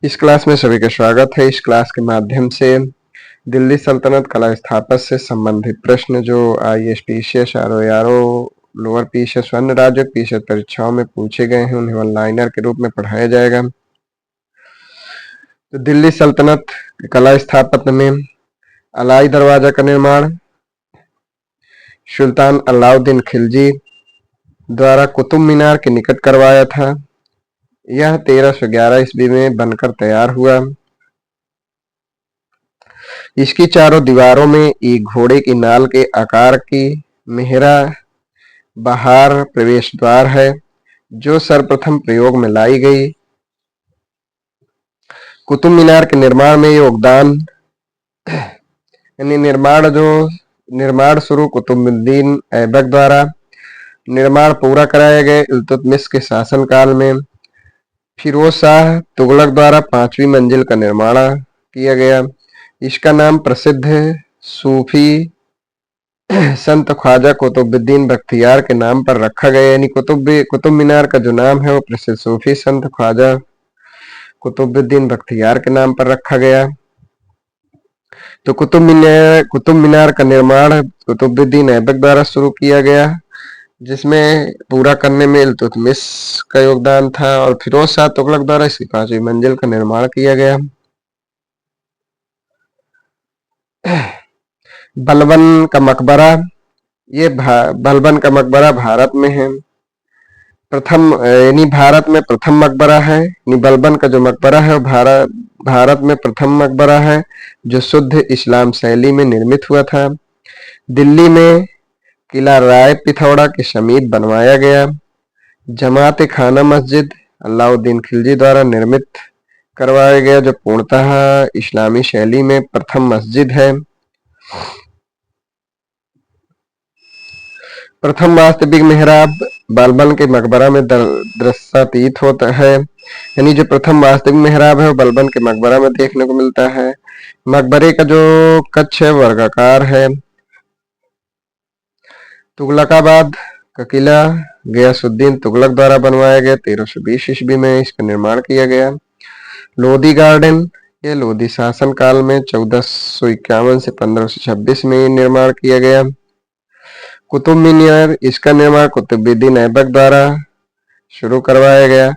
इस क्लास में सभी का स्वागत है। इस क्लास के माध्यम से दिल्ली सल्तनत कला स्थापत्य से संबंधित प्रश्न जो IAS, PCS, RO, lower PCS अन्य राज्य PCS परीक्षाओं में पूछे गए हैं उन्हें वन लाइनर के रूप में पढ़ाया जाएगा। तो दिल्ली सल्तनत कला स्थापत्य में अलाई दरवाजा का निर्माण सुल्तान अलाउद्दीन खिलजी द्वारा कुतुब मीनार के निकट करवाया था। यह 1311 ईस्वी में बनकर तैयार हुआ। इसकी चारों दीवारों में एक घोड़े की नाल के आकार की मेहरा बहार प्रवेश द्वार है जो सर्वप्रथम प्रयोग में लाई गई। कुतुब मीनार के निर्माण में योगदान यानी निर्माण शुरू कुतुबुद्दीन ऐबक द्वारा निर्माण पूरा कराया गया इल्तुतमिश के शासनकाल में। फिरोज शाह तुगलक द्वारा 5वीं मंजिल का निर्माण किया गया। इसका नाम प्रसिद्ध सूफी संत ख्वाजा कुतुबुद्दीन बख्तियार के नाम पर रखा गया। यानी कुतुब मीनार का जो नाम है वो प्रसिद्ध सूफी संत ख्वाजा कुतुबुद्दीन बख्तियार के नाम पर रखा गया। तो कुतुब मीनार का निर्माण कुतुबुद्दीन ऐबक द्वारा शुरू किया गया जिसमें पूरा करने में इल्तुतमिश का योगदान था और फिरोज शाह तुगलक द्वारा इसकी 5वीं मंजिल का निर्माण किया गया। बलबन का मकबरा, ये बलबन का मकबरा भारत में है। भारत में प्रथम मकबरा है। बलबन का जो मकबरा है वो भारत में प्रथम मकबरा है जो शुद्ध इस्लाम शैली में निर्मित हुआ था। दिल्ली में किला राय पिथौड़ा के समीप बनवाया गया। जमात खाना मस्जिद अलाउद्दीन खिलजी द्वारा निर्मित करवाया गया जो पूर्णतः इस्लामी शैली में प्रथम मस्जिद है। प्रथम वास्तविक मेहराब बलबन के मकबरा में दृश्यातीत होता है। यानी जो प्रथम वास्तविक मेहराब है वो बलबन के मकबरा में देखने को मिलता है। मकबरे का जो कक्ष है वर्गाकार है। तुगलकाबाद का किला गयासुद्दीन तुगलक द्वारा बनवाया गया 1320 ईस्वी में इसका निर्माण किया गया। लोधी गार्डन, ये लोधी शासन काल में 1451 से 1526 में निर्माण किया गया। कुतुब मीनार, इसका निर्माण कुतुबुद्दीन ऐबक द्वारा शुरू करवाया गया।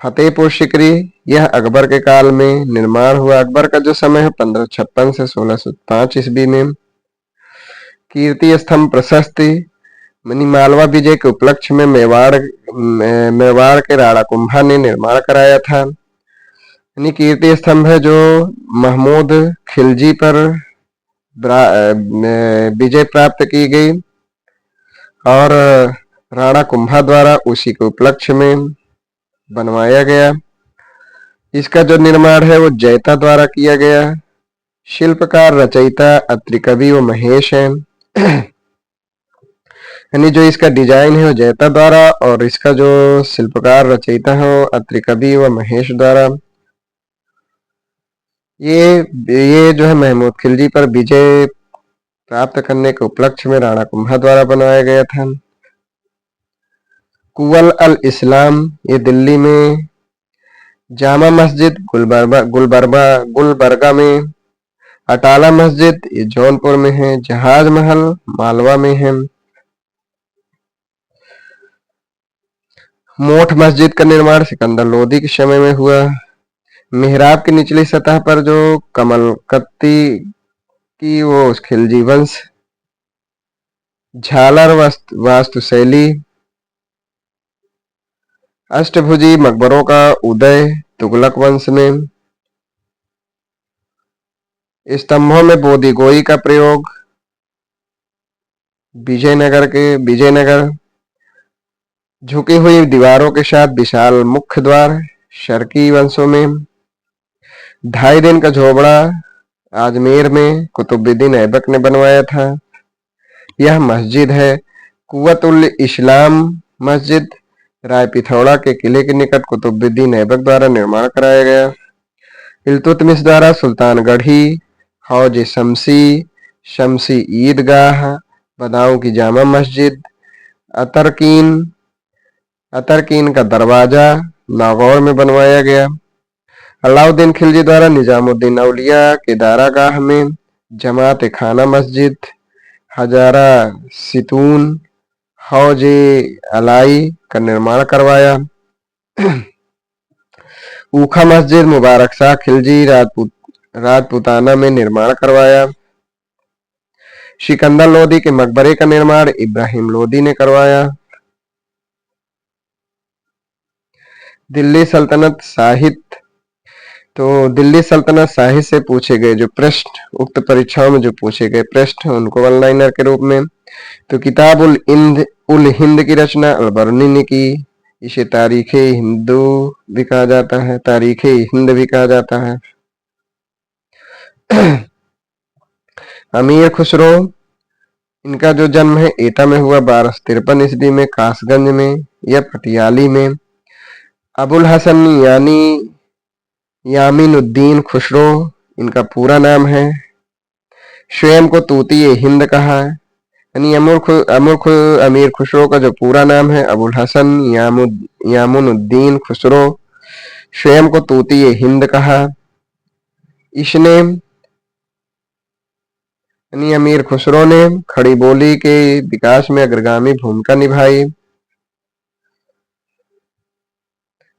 फतेहपुर सिकरी, यह अकबर के काल में निर्माण हुआ। अकबर का जो समय है 1556 से 1605 ईस्वी में। कीर्ति स्तंभ प्रशस्ति, मालवा विजय के उपलक्ष्य में मेवाड़ के राणा कुंभा ने निर्माण कराया था। कीर्ति स्तंभ है जो महमूद खिलजी पर विजय प्राप्त की गई और राणा कुंभा द्वारा उसी के उपलक्ष्य में बनवाया गया। इसका जो निर्माण है वो जैता द्वारा किया गया। शिल्पकार रचयिता अत्रि कवि व महेश है। जो इसका डिजाइन है वो जैता द्वारा और इसका जो शिल्पकार रचयिता है वो अत्रि कवि व महेश द्वारा। ये जो है महमूद खिलजी पर विजय प्राप्त करने के उपलक्ष्य में राणा कुंभा द्वारा बनाया गया था। कुवल अल इस्लाम, ये दिल्ली में। जामा मस्जिद गुलबर्गा में। अटाला मस्जिद ये जौनपुर में है। जहाज महल मालवा में है। मोठ मस्जिद का निर्माण सिकंदर लोदी के समय में हुआ। मेहराब की निचली सतह पर जो कमलकत्ती की वो खिलजी वंश। झालर वास्तुशैली। अष्टभुजी मकबरों का उदय तुगलक वंश में। स्तंभों में बोधिगोई का प्रयोग विजयनगर। झुकी हुई दीवारों के साथ विशाल मुख्य द्वार शर्की वंशों में। 2.5 दिन का झोपड़ा आजमेर में कुतुबुद्दीन ऐबक ने बनवाया था। यह मस्जिद है। कुव्वत उल इस्लाम मस्जिद राय पिथौड़ा के किले के निकट कुतुबुद्दीन ऐबक द्वारा निर्माण कराया गया। इल्तुतमिश द्वारा सुल्तानगढ़ी, हौज शमसी ईदगाह, बदाऊं की जामा मस्जिद, अतरकीन का दरवाजा नागौर में बनवाया गया। अलाउद्दीन खिलजी द्वारा निजामुद्दीन औलिया के दारागाह में जमात खाना मस्जिद, हजारा सितून, हौज अलाई का निर्माण करवाया। ऊखा मस्जिद मुबारक शाह खिलजी राजपुताना में निर्माण करवाया। सिकंदर लोदी के मकबरे का निर्माण इब्राहिम लोदी ने करवाया। दिल्ली सल्तनत साहित्य, तो दिल्ली सल्तनत साहित्य से पूछे गए जो प्रश्न, उक्त परीक्षाओं में जो पूछे गए प्रश्न, उनको वन लाइनर के रूप में, तो किताब उल हिंद की रचना अलबर्नी ने की। इसे तारीख हिंदू भी कहा जाता है, तारीख हिंद भी कहा जाता है। अमीर खुसरो, इनका जो जन्म है एटा में हुआ 1253 ईस्वी में, कासगंज में या पटियाली में। अबुल हसन यानी यामीनुद्दीन खुसरो, इनका पूरा नाम है। स्वयं को तूती हिंद कहा, यानी अमीर खुसरो का जो पूरा नाम है अबुल हसन यामुनुद्दीन खुसरो, स्वयं को तूती हिंद कहा। इसने यानी अमीर खुसरो ने खड़ी बोली के विकास में अग्रगामी भूमिका निभाई।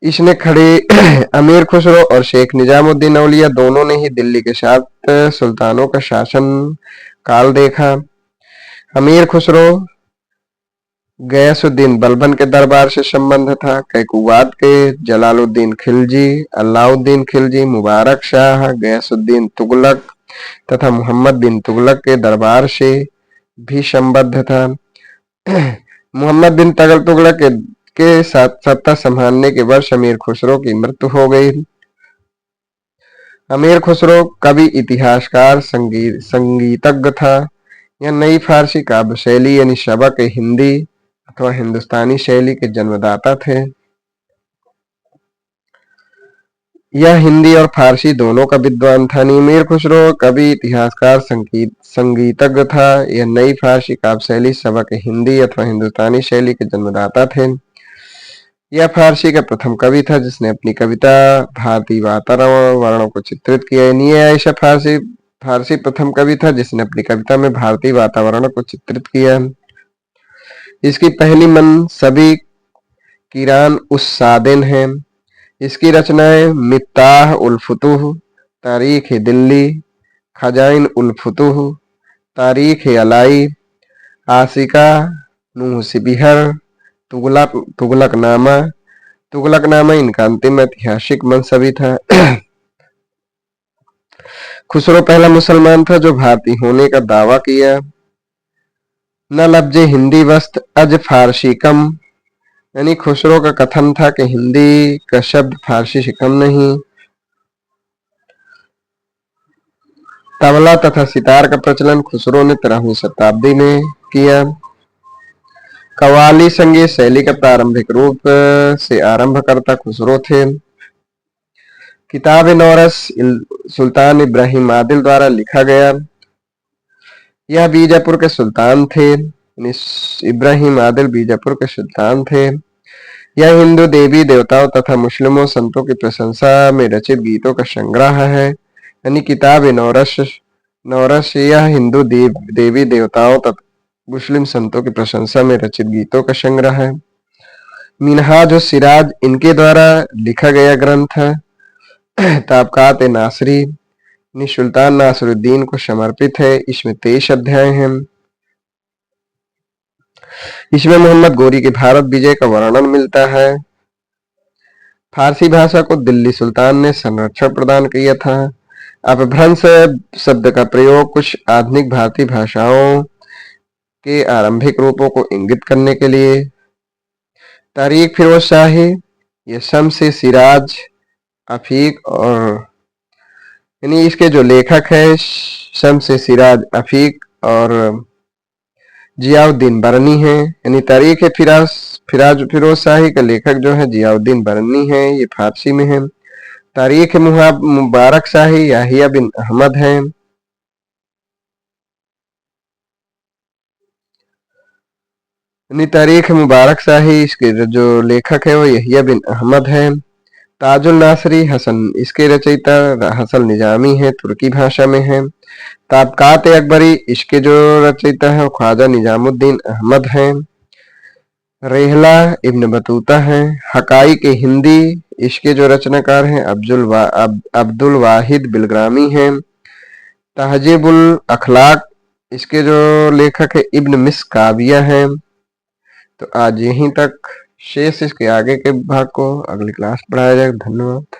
इसने अमीर खुसरो और शेख निजामुद्दीन औलिया दोनों ने ही दिल्ली के 7 सुल्तानों का शासन काल देखा। अमीर खुसरो गयासुद्दीन बलबन के दरबार से संबंध था। कैकुवात के जलालुद्दीन खिलजी, अलाउद्दीन खिलजी, मुबारक शाह, गयासुद्दीन तुगलक तथा मोहम्मद बिन तुगलक के दरबार से भी संबद्ध था। मोहम्मद बिन तुगलक के साथ सत्ता संभालने के वर्ष अमीर खुसरो की मृत्यु हो गई। अमीर खुसरो कवि, इतिहासकार, संगीतज्ञ था। यह नई फारसी काव्य शैली यानी सबक हिंदी अथवा हिंदुस्तानी शैली के जन्मदाता थे। यह हिंदी और फारसी दोनों का विद्वान था। अमीर खुसरो कवि, इतिहासकार, संगीतज्ञ था। यह नई फारसी काव्य शैली सबक हिंदी अथवा हिंदुस्तानी शैली के जन्मदाता थे। यह फारसी का प्रथम कवि था जिसने अपनी कविता भारतीय वातावरणों को चित्रित किया। यह ऐसा फारसी प्रथम कवि था जिसने अपनी कविता में भारतीय वातावरण को चित्रित किया। इसकी पहली मनसबी किरान उस सादिन है। इसकी रचनाएं मिफ्ताह उल फुतूह, तारीख दिल्ली, खजाइन उल फुतूह, तारीख अलाई, आसिका नूह सिबिहर, तुगलकनामा इनका अंतिम ऐतिहासिक मनसबी था। खुसरो पहला मुसलमान था जो भारतीय होने का दावा किया। न लफ्ज़े हिंदी वस्त अज फारसी कम, यानी खुसरो का कथन था कि हिंदी का शब्द फारसी से कम नहीं। तबला तथा सितार का प्रचलन खुसरो ने 13वीं शताब्दी में किया। कव्वाली संगीत शैली का प्रारंभिक रूप से आरंभकर्ता खुसरो थे। किताब नौरस सुल्तान इब्राहिम आदिल द्वारा लिखा गया। यह बीजापुर के सुल्तान थे। इब्राहिम आदिल बीजापुर के सुल्तान थे। यह हिंदू देवी देवताओं तथा मुस्लिमों संतों की प्रशंसा में रचित गीतों का संग्रह है। यानी किताब नौरस यह हिंदू देवी देवताओं तथा मुस्लिम संतों की प्रशंसा में रचित गीतों का संग्रह है। मिनहाज और सिराज इनके द्वारा लिखा गया ग्रंथ है। ताबकात नासरी सुल्तान नासरुद्दीन को समर्पित है। इसमें 23 अध्याय हैं। इसमें मोहम्मद गोरी के भारत विजय का वर्णन मिलता है। फारसी भाषा को दिल्ली सुल्तान ने संरक्षण प्रदान किया था। अपभ्रंश शब्द का प्रयोग कुछ आधुनिक भारतीय भाषाओं के आरंभिक रूपों को इंगित करने के लिए। तारीख फिरोज शाही, ये शम्स सिराज अफीक और यानी इसके जो लेखक है शम्स सिराज अफीक और जियाउद्दीन बरनी है। यानी तारीख फिरोज शाही का लेखक जो है जियाउद्दीन बरनी है, ये फारसी में है। तारीख मुबारक शाही याहिया बिन अहमद है। यानी तारीख मुबारक शाही इसके जो लेखक है वो यहिया बिन अहमद है। ताजुल नासरी हसन, इसके रचयिता हसन निजामी है, तुर्की भाषा में है। ताबकात अकबरी, इसके जो रचयिता है वो ख्वाजा निजामुद्दीन अहमद हैं। रेहला इब्न बतूता हैं। हकाइक हिंदी, इसके जो रचनाकार हैं अब्दुल वाहिद बिलग्रामी हैं। तहजीबुल अखलाक, इसके जो लेखक है इब्न मिस्काविया हैं। तो आज यहीं तक, शेष इसके आगे के भाग को अगली क्लास पढ़ाया जाएगा। धन्यवाद।